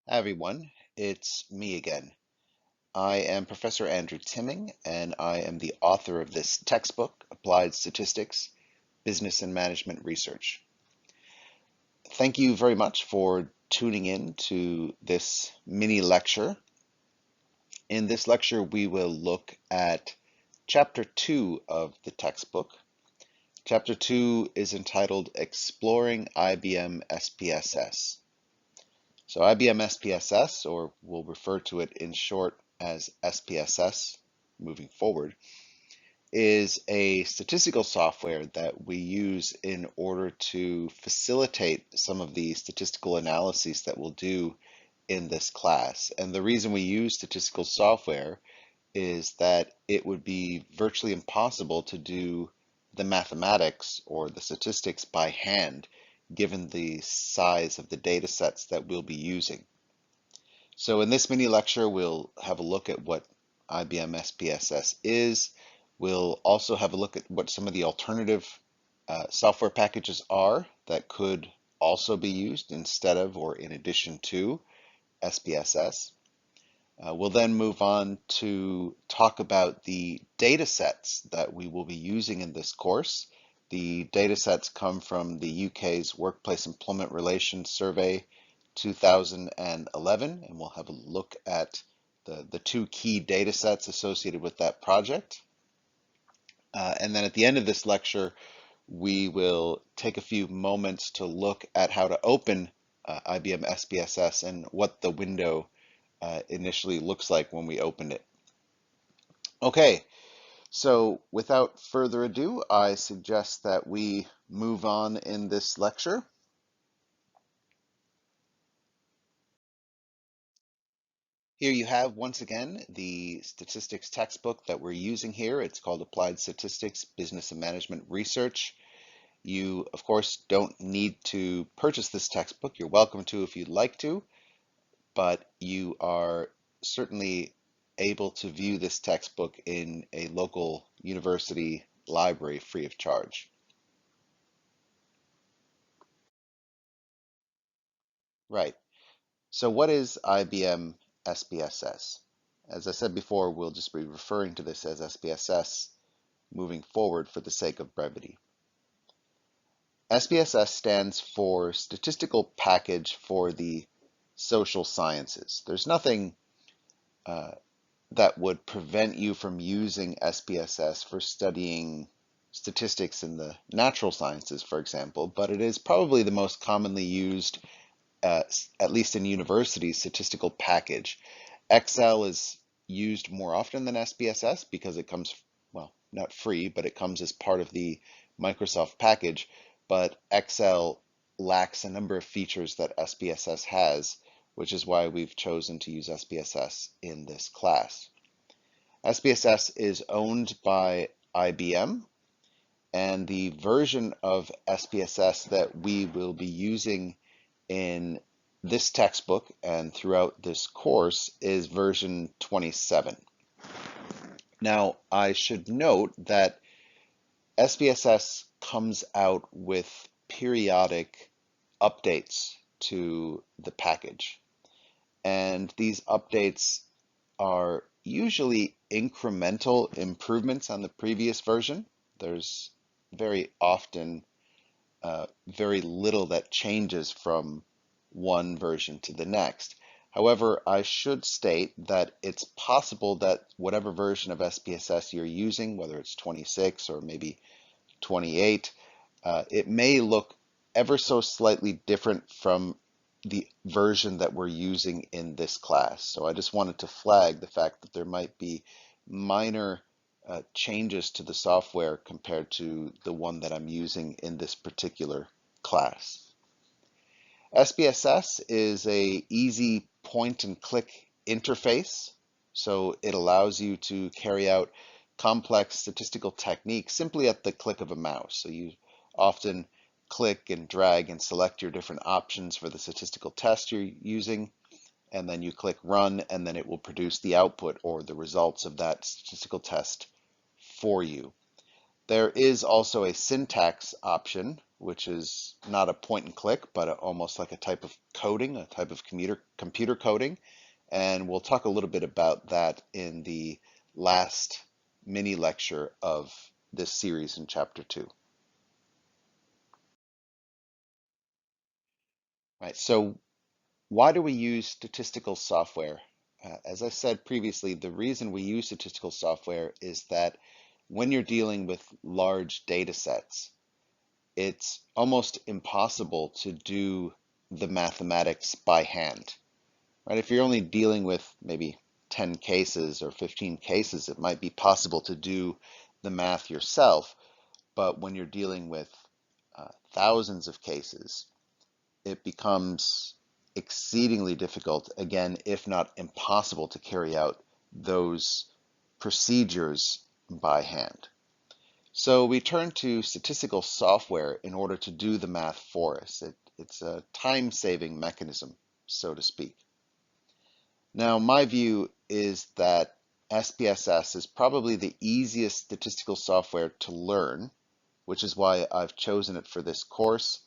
Hi everyone, it's me again. I am Professor Andrew Timming, and I am the author of this textbook, Applied Statistics, Business and Management Research. Thank you very much for tuning in to this mini lecture. In this lecture, we will look at Chapter 2 of the textbook. Chapter 2 is entitled Exploring IBM SPSS. So IBM SPSS, or we'll refer to it in short as SPSS moving forward, is a statistical software that we use in order to facilitate some of the statistical analyses that we'll do in this class. And the reason we use statistical software is that it would be virtually impossible to do the mathematics or the statistics by hand, given the size of the data sets that we'll be using. So in this mini lecture, we'll have a look at what IBM SPSS is. We'll also have a look at what some of the alternative software packages are that could also be used instead of or in addition to SPSS. We'll then move on to talk about the data sets that we will be using in this course. The data sets come from the UK's Workplace Employment Relations Survey 2011, and we'll have a look at the two key data sets associated with that project. And then at the end of this lecture, we will take a few moments to look at how to open IBM SPSS and what the window initially looks like when we open it. Okay, so without further ado, I suggest that we move on in this lecture. Here you have, once again, the statistics textbook that we're using here. It's called Applied Statistics, Business and Management Research. You, of course, don't need to purchase this textbook. You're welcome to if you'd like to, but you are certainly able to view this textbook in a local university library free of charge. Right. So what is IBM SPSS? As I said before, we'll just be referring to this as SPSS moving forward for the sake of brevity. SPSS stands for Statistical Package for the Social Sciences. There's nothing that would prevent you from using SPSS for studying statistics in the natural sciences, for example, but it is probably the most commonly used, at least in universities, statistical package. Excel is used more often than SPSS because it comes, well, not free, but it comes as part of the Microsoft package. But Excel lacks a number of features that SPSS has, which is why we've chosen to use SPSS in this class. SPSS is owned by IBM, and the version of SPSS that we will be using in this textbook and throughout this course is version 27. Now, I should note that SPSS comes out with periodic updates to the package. And these updates are usually incremental improvements on the previous version. There's very often very little that changes from one version to the next. However, I should state that it's possible that whatever version of SPSS you're using, whether it's 26 or maybe 28, it may look ever so slightly different from the version that we're using in this class. So I just wanted to flag the fact that there might be minor changes to the software compared to the one that I'm using in this particular class. SPSS is a easy point and click interface, so it allows you to carry out complex statistical techniques simply at the click of a mouse. So you often click and drag and select your different options for the statistical test you're using, and then you click run, and then it will produce the output or the results of that statistical test for you. There is also a syntax option which is not a point and click, but almost like a type of coding, a type of computer coding. And we'll talk a little bit about that in the last mini lecture of this series in chapter 2. Right, so why do we use statistical software? As I said previously, the reason we use statistical software is that when you're dealing with large data sets, it's almost impossible to do the mathematics by hand, right? If you're only dealing with maybe 10 cases or 15 cases, it might be possible to do the math yourself. But when you're dealing with thousands of cases, it becomes exceedingly difficult, again, if not impossible, to carry out those procedures by hand. So we turn to statistical software in order to do the math for us. It's a time-saving mechanism, so to speak. Now, my view is that SPSS is probably the easiest statistical software to learn, which is why I've chosen it for this course.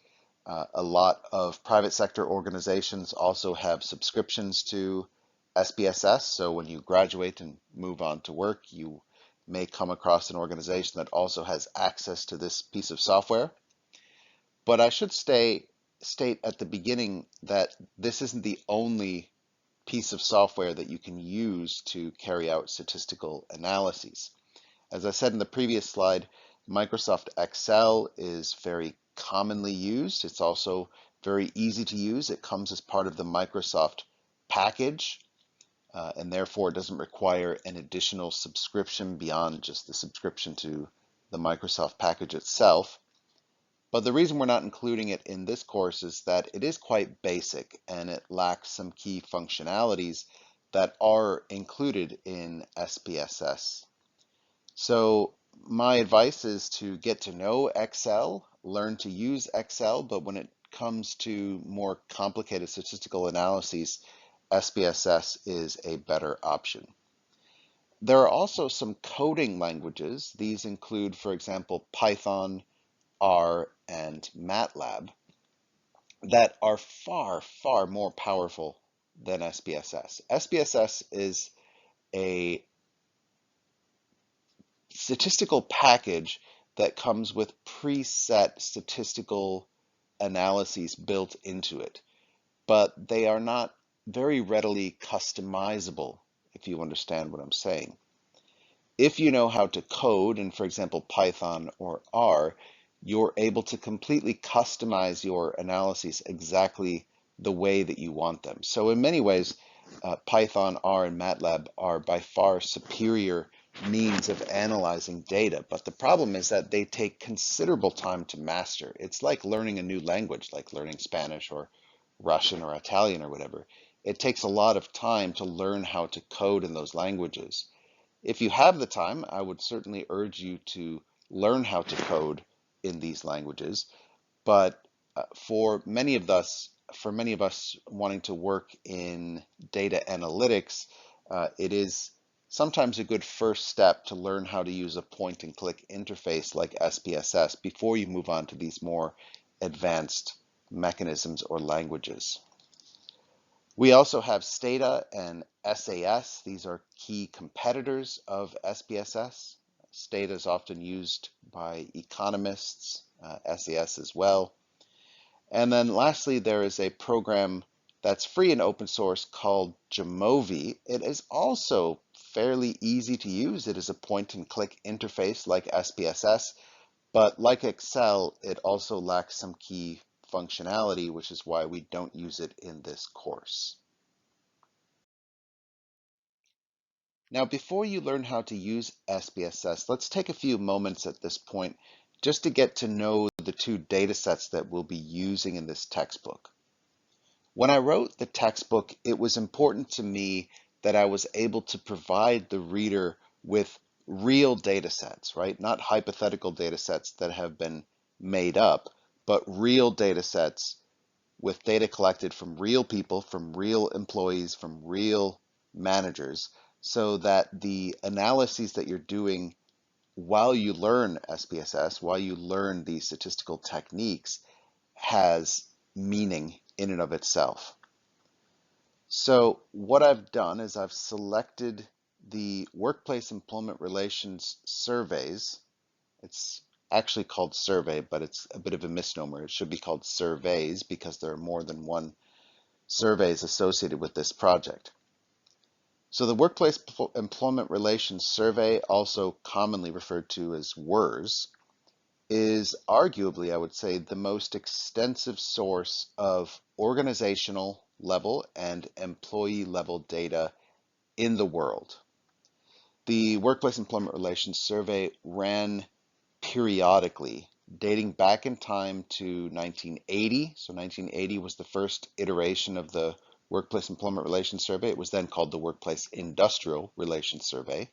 A lot of private sector organizations also have subscriptions to SPSS, so when you graduate and move on to work, you may come across an organization that also has access to this piece of software. But I should state at the beginning that this isn't the only piece of software that you can use to carry out statistical analyses. As I said in the previous slide, Microsoft Excel is very commonly used. It's also very easy to use. It comes as part of the Microsoft package, and therefore it doesn't require an additional subscription beyond just the subscription to the Microsoft package itself. But the reason we're not including it in this course is that it is quite basic and it lacks some key functionalities that are included in SPSS. So my advice is to get to know Excel, learn to use Excel, but when it comes to more complicated statistical analyses, SPSS is a better option. There are also some coding languages. These include, for example, Python, R, and MATLAB that are far, far more powerful than SPSS. SPSS is a statistical package that comes with preset statistical analyses built into it, but they are not very readily customizable, if you understand what I'm saying. If you know how to code in, for example, Python or R, you're able to completely customize your analyses exactly the way that you want them. So in many ways, Python, R, and MATLAB are by far superior means of analyzing data. But the problem is that they take considerable time to master. It's like learning a new language, like learning Spanish or Russian or Italian or whatever. It takes a lot of time to learn how to code in those languages. If you have the time, I would certainly urge you to learn how to code in these languages. But for many of us wanting to work in data analytics, it is sometimes a good first step to learn how to use a point and click interface like SPSS before you move on to these more advanced mechanisms or languages. We also have Stata and SAS. These are key competitors of SPSS. Stata is often used by economists, SAS as well. And then lastly, there is a program that's free and open source called Jamovi. It is also fairly easy to use. It is a point and click interface like SPSS, but like Excel, it also lacks some key functionality, which is why we don't use it in this course. Now, before you learn how to use SPSS, let's take a few moments at this point just to get to know the two data sets that we'll be using in this textbook. When I wrote the textbook, it was important to me that I was able to provide the reader with real data sets, right? Not hypothetical data sets that have been made up, but real data sets with data collected from real people, from real employees, from real managers, so that the analyses that you're doing while you learn SPSS, while you learn these statistical techniques, has meaning in and of itself. So what I've done is I've selected the Workplace Employment Relations Surveys. It's actually called survey, but it's a bit of a misnomer. It should be called surveys because there are more than one surveys associated with this project. So the Workplace Employment Relations Survey, also commonly referred to as WERS, is arguably, I would say, the most extensive source of organizational level and employee level data in the world. The Workplace Employment Relations Survey ran periodically, dating back in time to 1980. So 1980 was the first iteration of the Workplace Employment Relations Survey. It was then called the Workplace Industrial Relations Survey.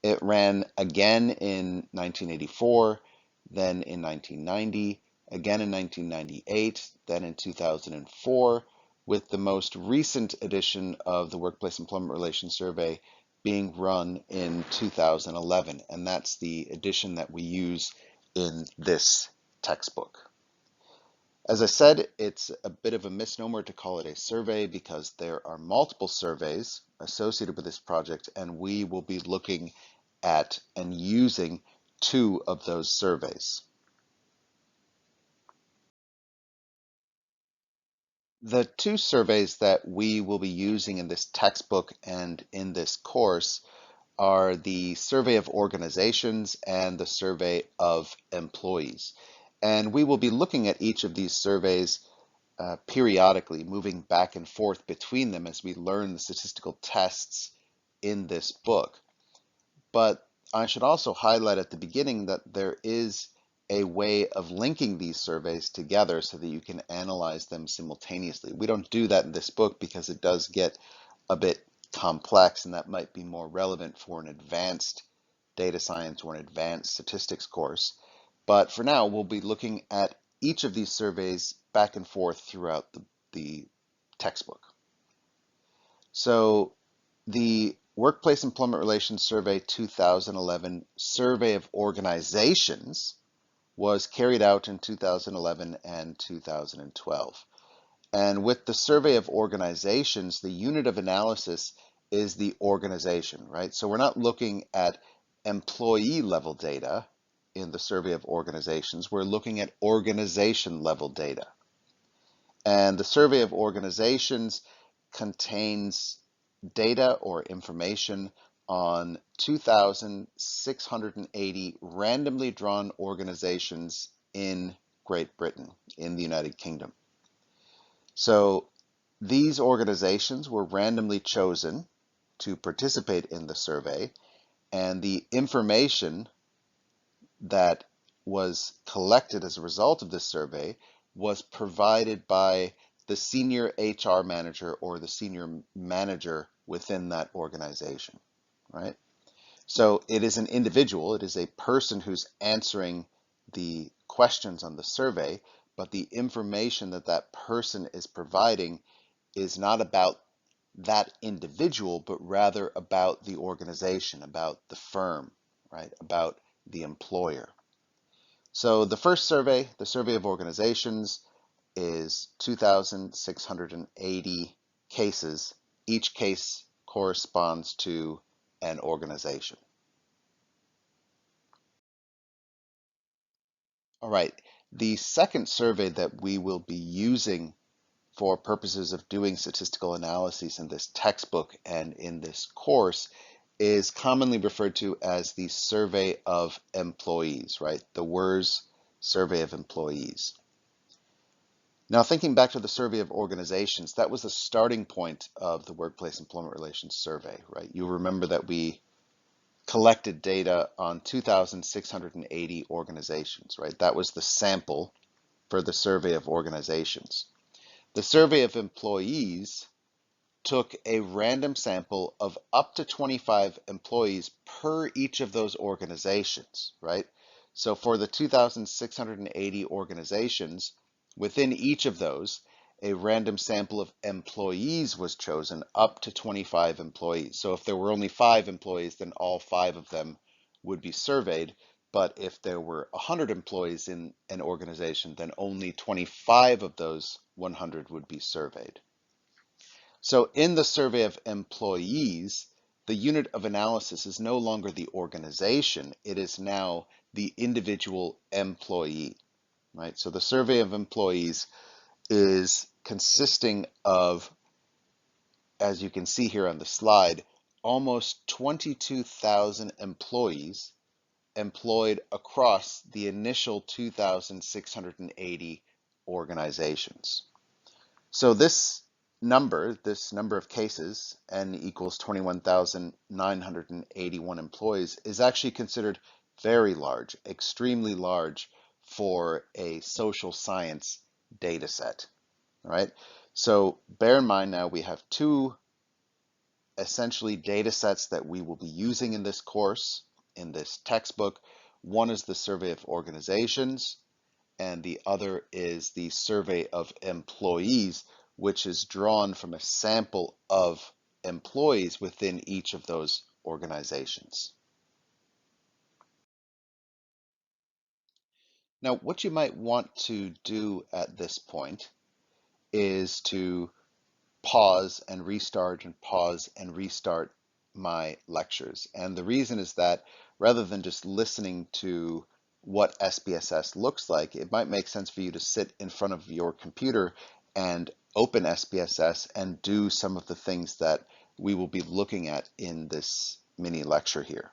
It ran again in 1984, then in 1990, again in 1998, then in 2004, with the most recent edition of the Workplace Employment Relations Survey being run in 2011, and that's the edition that we use in this textbook. As I said, it's a bit of a misnomer to call it a survey because there are multiple surveys associated with this project, and we will be looking at and using two of those surveys. The two surveys that we will be using in this textbook and in this course are the survey of organizations and the survey of employees. And we will be looking at each of these surveys periodically, moving back and forth between them as we learn the statistical tests in this book. But I should also highlight at the beginning that there is a way of linking these surveys together so that you can analyze them simultaneously. We don't do that in this book because it does get a bit complex, and that might be more relevant for an advanced data science or an advanced statistics course. But for now, we'll be looking at each of these surveys back and forth throughout the textbook. So the Workplace Employment Relations Survey 2011 Survey of Organizations was carried out in 2011 and 2012. And with the Survey of Organizations, the unit of analysis is the organization, right? So we're not looking at employee level data in the Survey of Organizations, we're looking at organization level data. And the Survey of Organizations contains data or information on 2,680 randomly drawn organizations in Great Britain, in the United Kingdom. So these organizations were randomly chosen to participate in the survey, and the information that was collected as a result of this survey was provided by the senior HR manager or the senior manager within that organization, right? So it is an individual, it is a person who's answering the questions on the survey, but the information that that person is providing is not about that individual, but rather about the organization, about the firm, right? About the employer. So the first survey, the Survey of Organizations, is 2,680 cases. Each case corresponds to an organization. All right, the second survey that we will be using for purposes of doing statistical analyses in this textbook and in this course is commonly referred to as the Survey of Employees, right? The WERS Survey of Employees. Now, thinking back to the Survey of Organizations, that was the starting point of the Workplace Employment Relations Survey, right? You remember that we collected data on 2,680 organizations, right? That was the sample for the Survey of Organizations. The Survey of Employees took a random sample of up to 25 employees per each of those organizations, right? So for the 2,680 organizations, within each of those, a random sample of employees was chosen up to 25 employees. So if there were only 5 employees, then all 5 of them would be surveyed. But if there were 100 employees in an organization, then only 25 of those 100 would be surveyed. So in the survey of employees, the unit of analysis is no longer the organization, it is now the individual employee, right? So the survey of employees is consisting of, as you can see here on the slide, almost 22,000 employees employed across the initial 2,680 organizations. So this number of cases, n equals 21,981 employees, is actually considered very large, extremely large for a social science data set, right? So bear in mind now we have two essentially data sets that we will be using in this course, in this textbook. One is the survey of organizations, and the other is the survey of employees, which is drawn from a sample of employees within each of those organizations. Now, what you might want to do at this point is to pause and restart my lectures. And the reason is that rather than just listening to what SPSS looks like, it might make sense for you to sit in front of your computer and open SPSS and do some of the things that we will be looking at in this mini lecture here.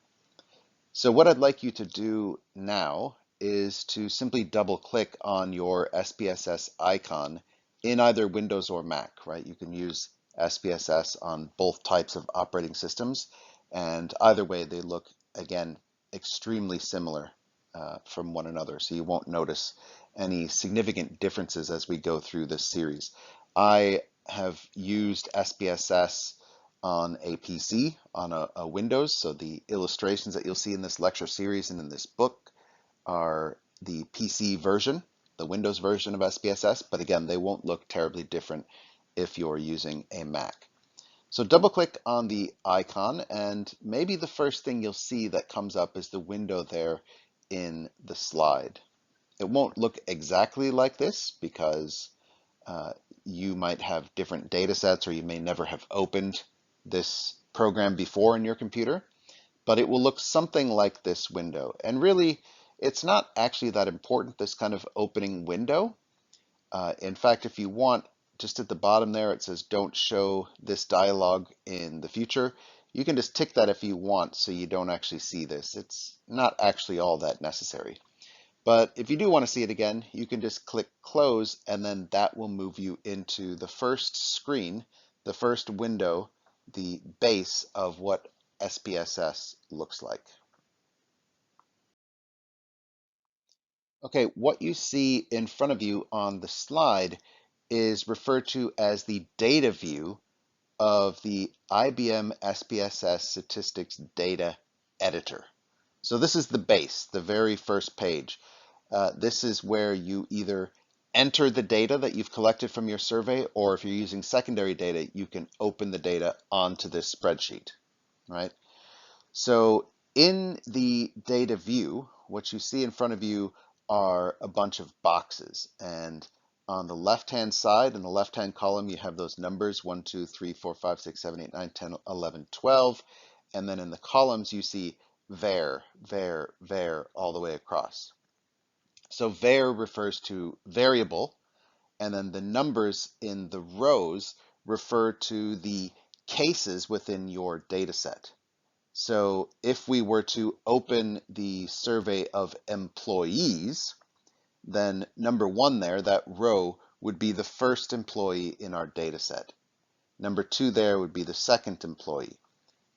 So what I'd like you to do now is to simply double click on your SPSS icon in either Windows or Mac, right? You can use SPSS on both types of operating systems, and either way they look, again, extremely similar from one another, so you won't notice any significant differences as we go through this series. I have used SPSS on a PC, on a Windows, so the illustrations that you'll see in this lecture series and in this book are the PC version, the Windows version of SPSS, but again, they won't look terribly different if you're using a Mac. So double click on the icon, and maybe the first thing you'll see that comes up is the window there in the slide. It won't look exactly like this because you might have different data sets, or you may never have opened this program before in your computer, but it will look something like this window. And really, it's not actually that important, this kind of opening window. In fact, if you want, just at the bottom there, it says don't show this dialog in the future. You can just tick that if you want so you don't actually see this. It's not actually all that necessary. But if you do want to see it again, you can just click close, and then that will move you into the first screen, the first window, the base of what SPSS looks like. Okay, what you see in front of you on the slide is referred to as the data view of the IBM SPSS Statistics Data Editor. So this is the base, the very first page. This is where you either enter the data that you've collected from your survey, or if you're using secondary data, you can open the data onto this spreadsheet, right? So in the data view, what you see in front of you are a bunch of boxes. And on the left-hand side, in the left-hand column, you have those numbers 1, 2, 3, 4, 5, 6, 7, 8, 9, 10, 11, 12. And then in the columns, you see var, all the way across. So var refers to variable, and then the numbers in the rows refer to the cases within your data set. So if we were to open the survey of employees, then number 1 there, that row, would be the first employee in our data set. Number 2 there would be the second employee.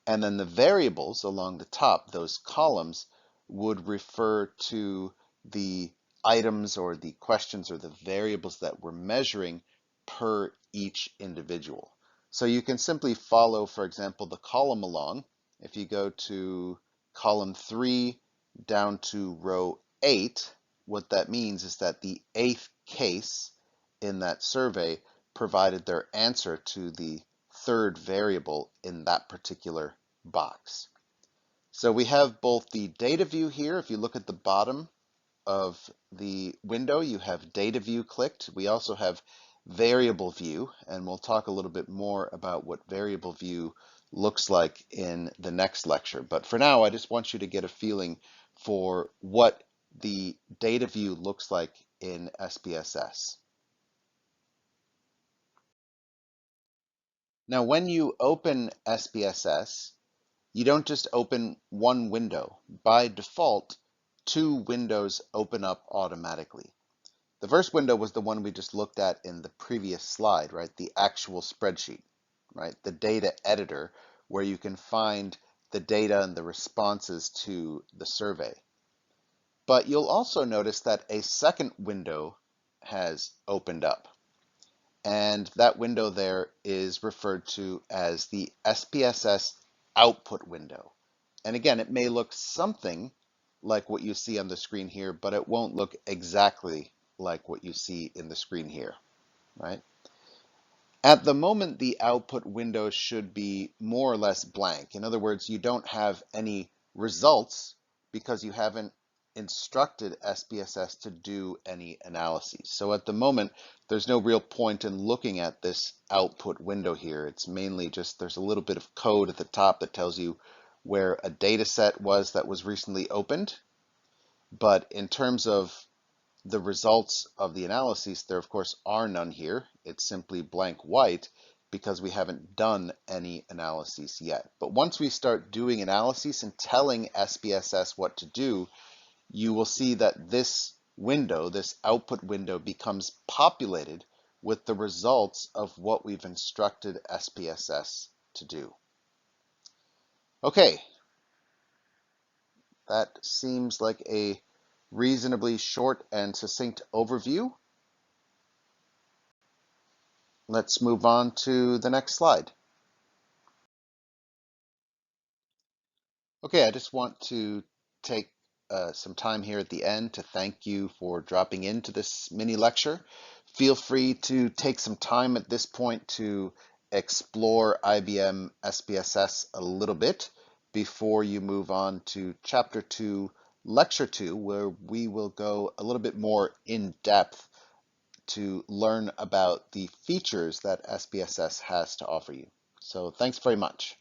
And then the variables along the top, those columns, would refer to the items or the questions or the variables that we're measuring per each individual. So you can simply follow, for example, the column along. If you go to column 3 down to row 8, what that means is that the 8th case in that survey provided their answer to the third variable in that particular box. So we have both the data view here. If you look at the bottom of the window, you have data view clicked. We also have variable view, and we'll talk a little bit more about what variable view looks like in the next lecture. But for now, I just want you to get a feeling for what the data view looks like in SPSS. Now, when you open SPSS, you don't just open one window. By default, two windows open up automatically. The first window was the one we just looked at in the previous slide, right? The actual spreadsheet, right? The data editor, where you can find the data and the responses to the survey. But you'll also notice that a second window has opened up. And that window there is referred to as the SPSS output window. And again, it may look something like what you see on the screen here, but it won't look exactly like what you see in the screen here, right? At the moment, the output window should be more or less blank. In other words, you don't have any results because you haven't instructed SPSS to do any analyses. So at the moment, there's no real point in looking at this output window here. It's mainly just there's a little bit of code at the top that tells you where a data set was that was recently opened. But in terms of the results of the analyses, there of course are none here. It's simply blank white because we haven't done any analyses yet. But once we start doing analyses and telling SPSS what to do, you will see that this window, this output window, becomes populated with the results of what we've instructed SPSS to do. Okay, that seems like a reasonably short and succinct overview. Let's move on to the next slide. Okay, I just want to take some time here at the end to thank you for dropping into this mini lecture. Feel free to take some time at this point to explore IBM SPSS a little bit before you move on to Chapter 2, Lecture 2, where we will go a little bit more in depth to learn about the features that SPSS has to offer you. So thanks very much.